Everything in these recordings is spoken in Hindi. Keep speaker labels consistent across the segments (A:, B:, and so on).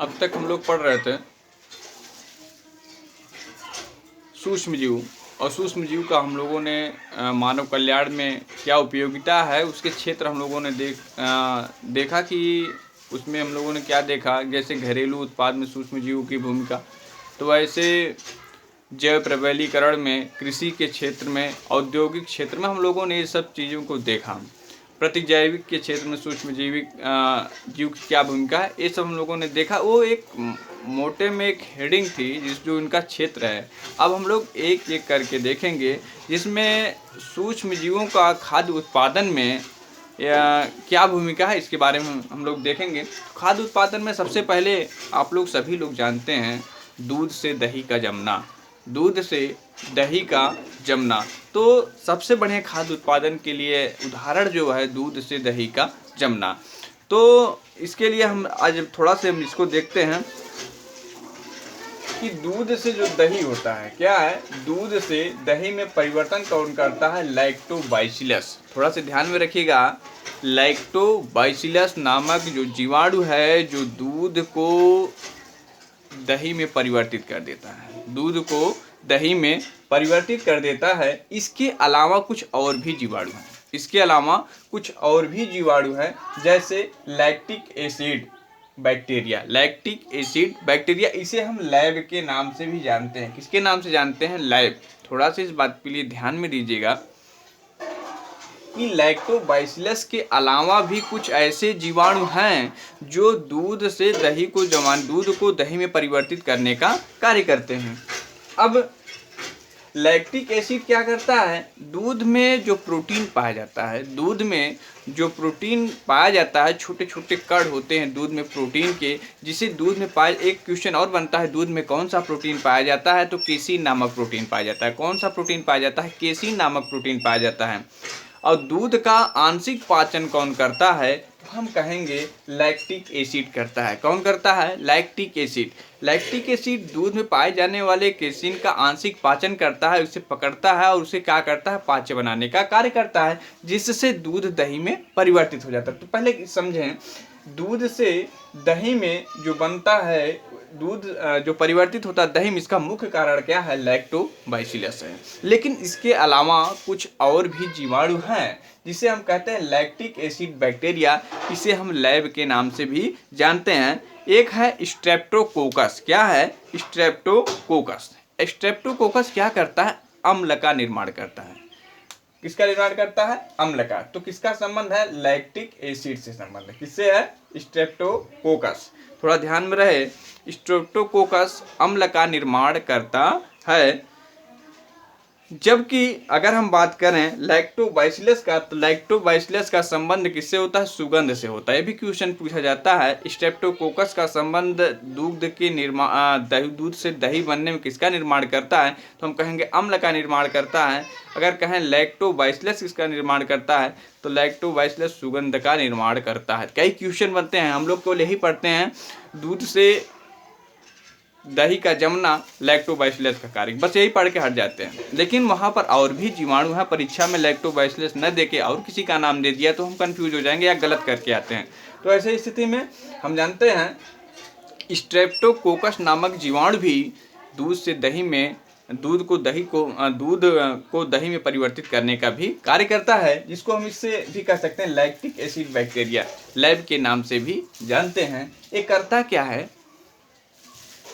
A: अब तक हम लोग पढ़ रहे थे सूक्ष्म जीव, और सूक्ष्म जीव का हम लोगों ने मानव कल्याण में क्या उपयोगिता है उसके क्षेत्र हम लोगों ने देखा कि उसमें हम लोगों ने क्या देखा। जैसे घरेलू उत्पाद में सूक्ष्म जीवों की भूमिका, तो वैसे जैव प्रबलीकरण में, कृषि के क्षेत्र में, औद्योगिक क्षेत्र में हम लोगों ने ये सब चीज़ों को देखा। प्रतिजैविक के क्षेत्र में सूक्ष्म जीव की क्या भूमिका है, ये सब हम लोगों ने देखा। वो एक मोटे में एक हेडिंग थी जो इनका क्षेत्र है। अब हम लोग एक एक करके देखेंगे, जिसमें सूक्ष्म जीवों का खाद्य उत्पादन में क्या भूमिका है, इसके बारे में हम लोग देखेंगे। खाद्य उत्पादन में सबसे पहले आप लोग सभी लोग जानते हैं दूध से दही का जमना, दूध से दही का जमना। तो सबसे बढ़िया खाद्य उत्पादन के लिए उदाहरण जो है दूध से दही का जमना। तो इसके लिए हम आज थोड़ा से हम इसको देखते हैं कि दूध से जो दही होता है क्या है। दूध से दही में परिवर्तन कौन करता है? लैक्टोबाइसिलस। थोड़ा सा ध्यान में रखिएगा, लैक्टोबाइसिलस नामक जो जीवाणु है जो दूध को दही में परिवर्तित कर देता है, दूध को दही में परिवर्तित कर देता है। इसके अलावा कुछ और भी जीवाणु हैं, इसके अलावा कुछ और भी जीवाणु हैं, जैसे lactic acid bacteria. Lactic acid bacteria, इसे हम लैब के नाम से भी जानते हैं। किसके नाम से जानते हैं? लैब। थोड़ा सा इस बात के लिए ध्यान में दीजिएगा कि लैक्टोबाइसिलस के अलावा भी कुछ ऐसे जीवाणु हैं जो दूध से दही को दूध को दही में परिवर्तित करने का कार्य करते हैं। अब लैक्टिक एसिड क्या करता है? दूध में जो प्रोटीन पाया जाता है, दूध में जो प्रोटीन पाया जाता है, छोटे छोटे कण होते हैं दूध में प्रोटीन के, जिसे दूध में पाया। एक क्वेश्चन और बनता है, दूध में कौन सा प्रोटीन पाया जाता है? तो केसीन नामक प्रोटीन पाया जाता है। कौन सा प्रोटीन पाया जाता है? केसीन नामक प्रोटीन पाया जाता है। और दूध का आंशिक पाचन कौन करता है? तो हम कहेंगे लैक्टिक एसिड करता है। कौन करता है? Lactic acid. लैक्टिक एसिड दूध में पाए जाने वाले केसीन का आंशिक पाचन करता है, उसे पकड़ता है और उसे क्या करता है? पाच्य बनाने का कार्य करता है, जिससे दूध दही में परिवर्तित हो जाता है। तो पहले समझें, दूध से दही में जो बनता है, दूध जो परिवर्तित होता है दही में, इसका मुख्य कारण क्या है? लैक्टोबाइसिलस है। लेकिन इसके अलावा कुछ और भी जीवाणु हैं जिसे हम कहते हैं लैक्टिक एसिड बैक्टीरिया। इसे हम लैब के नाम से भी जानते हैं। एक है स्ट्रेप्टोकोकस। क्या है? स्ट्रेप्टोकोकस। स्ट्रेप्टोकोकस क्या करता है? अम्ल का निर्माण करता है। किसका निर्माण करता है? अम्ल का। तो किसका संबंध है? लैक्टिक एसिड से संबंध है। किससे है? स्ट्रेप्टोकोकस। थोड़ा ध्यान में रहे, स्ट्रेप्टोकोकस अम्ल का निर्माण करता है। जबकि अगर हम बात करें लैक्टोबाइसिलस का, तो लैक्टोबाइसिलस का संबंध किससे होता है? सुगंध से होता है। ये भी क्वेश्चन पूछा जाता है। स्ट्रेप्टोकोकस का संबंध दूध के निर्माण, दूध से दही बनने में किसका निर्माण करता है? तो हम कहेंगे अम्ल का निर्माण करता है। अगर कहें लैक्टोबाइसिलस किसका निर्माण करता है, तो लैक्टोबाइसिलस सुगंध का निर्माण करता है। कई क्वेश्चन बनते हैं, हम लोग केवल यही पढ़ते हैं दूध से दही का जमना लैक्टोबाइसिलस का कार्य, बस यही पढ़ के हट जाते हैं। लेकिन वहाँ पर और भी जीवाणु हैं, परीक्षा में लैक्टोबाइसिलस न देके और किसी का नाम दे दिया तो हम कंफ्यूज हो जाएंगे या गलत करके आते हैं। तो ऐसे स्थिति में हम जानते हैं स्ट्रेप्टोकोकस नामक जीवाणु भी दूध से दही में, दूध को दही में परिवर्तित करने का भी कार्य करता है, जिसको हम इससे भी कह सकते हैं लैक्टिक एसिड बैक्टीरिया, लैब के नाम से भी जानते हैं। ये करता क्या है?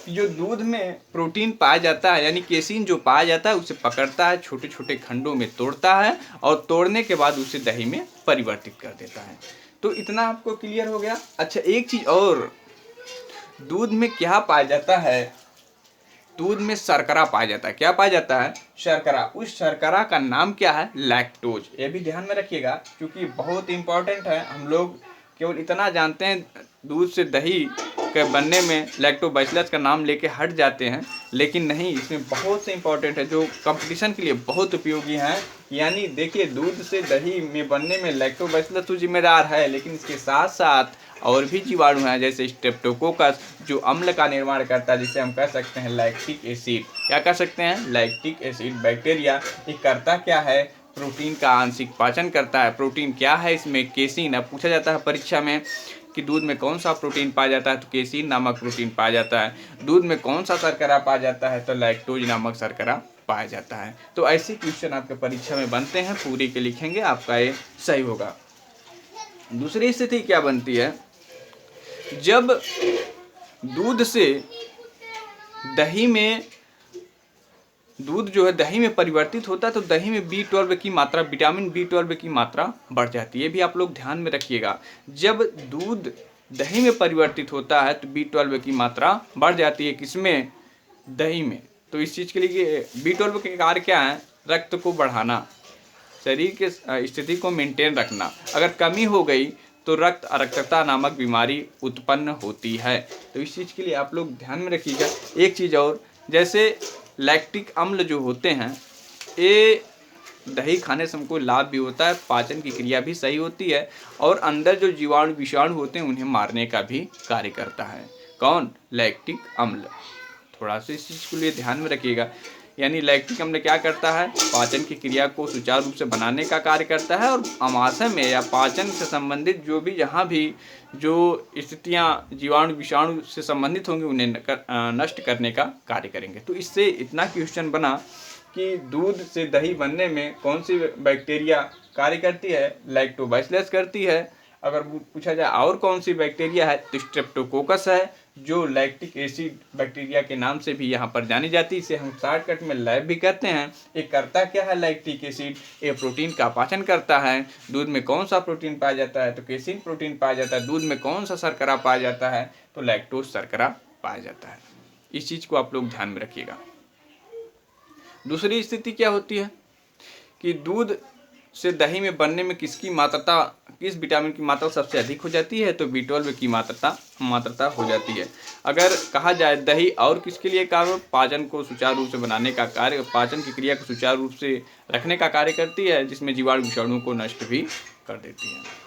A: जो दूध में प्रोटीन पाया जाता है, यानी केसीन जो पाया जाता है, उसे पकड़ता है, छोटे छोटे खंडों में तोड़ता है और तोड़ने के बाद उसे दही में परिवर्तित कर देता है। तो इतना आपको क्लियर हो गया। अच्छा, एक चीज और, दूध में क्या पाया जाता है? दूध में शर्करा पाया जाता है। क्या पाया जाता है? शर्करा। उस शर्करा का नाम क्या है? लैक्टोज। ये भी ध्यान में रखिएगा क्योंकि बहुत इंपॉर्टेंट है। हम लोग केवल इतना जानते हैं दूध से दही के बनने में लैक्टोबाइसिलस का नाम लेके हट जाते हैं, लेकिन नहीं, इसमें बहुत से इंपॉर्टेंट है जो कंपटीशन के लिए बहुत उपयोगी हैं। यानी देखिए, दूध से दही में बनने में लैक्टोबाइसिलस तो जिम्मेदार है, लेकिन इसके साथ साथ और भी जीवाणु हैं जैसे स्ट्रेप्टोकोकस जो अम्ल का निर्माण करता है, जिसे हम कह सकते हैं लैक्टिक एसिड। क्या कह सकते हैं? Lactic acid bacteria. ये करता क्या है? प्रोटीन का आंशिक पाचन करता है। प्रोटीन क्या है इसमें? केसीन। अब पूछा जाता है परीक्षा में कि दूध में कौन सा प्रोटीन पाया जाता है, तो केसीन नामक प्रोटीन पाया जाता है। दूध में कौन सा शर्करा पाया जाता है, तो लैक्टोज नामक शर्करा पाया जाता है। तो ऐसे क्वेश्चन आपके परीक्षा में बनते हैं, पूरी के लिखेंगे, आपका ये सही होगा। दूसरी स्थिति क्या बनती है, जब दूध से दही में दूध जो है दही में परिवर्तित होता है तो दही में B12 की मात्रा, विटामिन B12 की मात्रा बढ़ जाती है। ये भी आप लोग ध्यान में रखिएगा। जब दूध दही में परिवर्तित होता है तो B12 की मात्रा बढ़ जाती है, किसमें, दही में। तो इस चीज़ के लिए B12 के कार्य क्या है, रक्त को बढ़ाना, शरीर के स्थिति को मेंटेन रखना। अगर कमी हो गई तो रक्त अरक्तता नामक बीमारी उत्पन्न होती है। तो इस चीज़ के लिए आप लोग ध्यान में रखिएगा। एक चीज़ और, जैसे लैक्टिक अम्ल जो होते हैं, ये दही खाने से हमको लाभ भी होता है, पाचन की क्रिया भी सही होती है और अंदर जो जीवाणु विषाणु होते हैं उन्हें मारने का भी कार्य करता है। कौन, लैक्टिक अम्ल। थोड़ा सा इस चीज़ के लिए ध्यान में रखिएगा। यानी लैक्टिक अम्ल क्या करता है, पाचन की क्रिया को सुचारू रूप से बनाने का कार्य करता है और आमाशय में या पाचन से संबंधित जो भी जहाँ भी जो स्थितियाँ जीवाणु विषाणु से संबंधित होंगी उन्हें नष्ट करने का कार्य करेंगे। तो इससे इतना क्वेश्चन बना कि दूध से दही बनने में कौन सी बैक्टीरिया कार्य करती है, लैक्टोबैसिलस करती है। अगर पूछा जाए और कौन सी बैक्टीरिया है, तो स्ट्रेप्टोकोकस है, जो लैक्टिक एसिड बैक्टीरिया के नाम से भी यहाँ पर जानी जाती है। इसे हम शॉर्टकट में लैब भी कहते हैं। ये करता क्या है, लैक्टिक एसिड, ये प्रोटीन का पाचन करता है। दूध में कौन सा प्रोटीन पाया जाता है, तो केसिन प्रोटीन पाया जाता है। दूध में कौन सा शर्करा पाया जाता है, तो लैक्टोज शर्करा पाया जाता है। इस चीज़ को आप लोग ध्यान में रखिएगा। दूसरी स्थिति क्या होती है कि दूध से दही में बनने में किस विटामिन की मात्रा सबसे अधिक हो जाती है, तो B12 की मात्रा हो जाती है। अगर कहा जाए दही और किसके लिए कार्य, पाचन को सुचारू रूप से बनाने का कार्य, पाचन की क्रिया को सुचारू रूप से रखने का कार्य करती है, जिसमें जीवाणु विषाणुओं को नष्ट भी कर देती है।